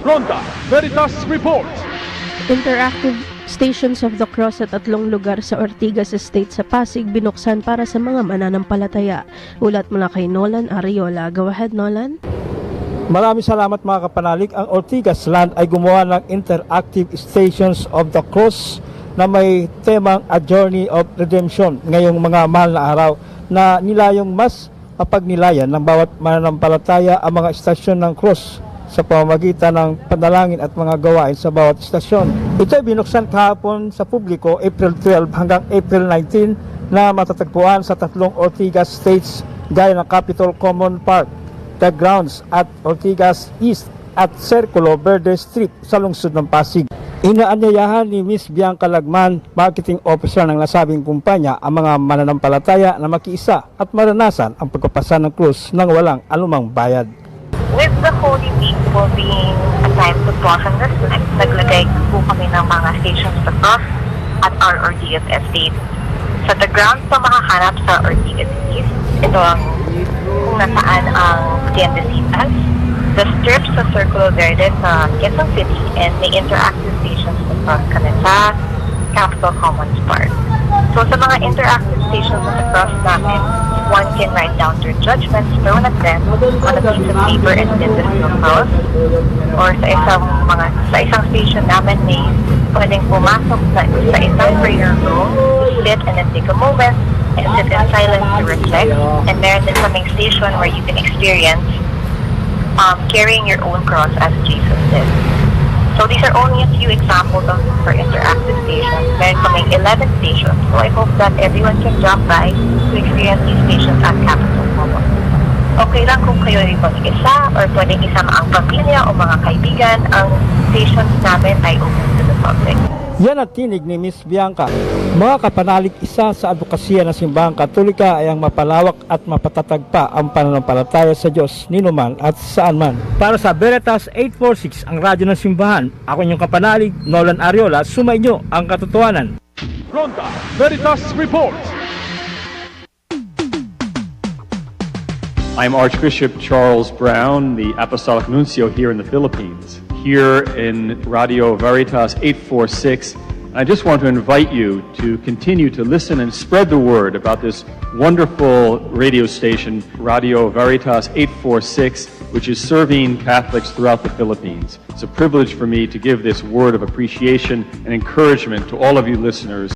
Ronda Veritas Report. Interactive Stations of the Cross sa tatlong lugar sa Ortigas Estate sa Pasig binuksan para sa mga mananampalataya. Ulat mula kay Nolan Ariola. Go ahead, Nolan. Maraming salamat mga kapanalig. Ang Ortigas Land ay gumawa ng Interactive Stations of the Cross na may temang A Journey of Redemption ngayong mga mahal na araw na nilayong mas mapagnilayan ng bawat mananampalataya ang mga istasyon ng cross sa pamamagitan ng panalangin at mga gawain sa bawat istasyon. Ito ay binuksan kahapon sa publiko April 12 hanggang April 19 na matatagpuan sa tatlong Ortigas States gaya ng Capitol Common Park, The Grounds at Ortigas East at Circulo Verde Street sa lungsod ng Pasig. Inaanyayahan ni Ms. Bianca Lagman, marketing officer ng nasabing kumpanya, ang mga mananampalataya na makiisa at maranasan ang pagpapasa ng krus nang walang anumang bayad. With the Holy Week po being a time to pause and reflect, naglagay po kami ng mga stations to cross at our Ortigas Estate. Sa The Grounds po makahanap sa Ortigas East, ito ang kung nasaan ang tiendesitas. The Strip sa Circulo Verde sa Quezon City, and may interactive stations to cross kami sa Capitol Commons Park. So sa mga interactive stations sa cross namin, one can write down their judgments thrown at them on a piece of paper and then the seal house. Or sa isang station namin may pwedeng pumasok sa isang prayer room, sit and then take a moment and sit in silence to reflect. And meron din kaming station where you can experience carrying your own cross as Jesus did. So these are only a few examples of for interactive stations. Meron kaming 11 stations. So I hope that everyone can drop by to experience these stations at Capitol Commons. Okay lang kung kayo ay mag-isa or pwedeng isama ang pamilya o mga kaibigan. Ang stations namin ay open to the public. Yan ang tinig ni Ms. Bianca. Mga kapanalig, isa sa advokasya ng Simbahang Katolika ay ang mapalawak at mapatatag pa ang pananampalataya sa Diyos ninuman at saan man. Para sa Veritas 846, ang radyo ng Simbahan, ako inyong kapanalig, Nolan Ariola, sumainyo ang katotohanan. Ronda Veritas Report. I'm Archbishop Charles Brown, the Apostolic Nuncio here in the Philippines, here in Radio Veritas 846. I just want to invite you to continue to listen and spread the word about this wonderful radio station, Radio Veritas 846, which is serving Catholics throughout the Philippines. It's a privilege for me to give this word of appreciation and encouragement to all of you listeners.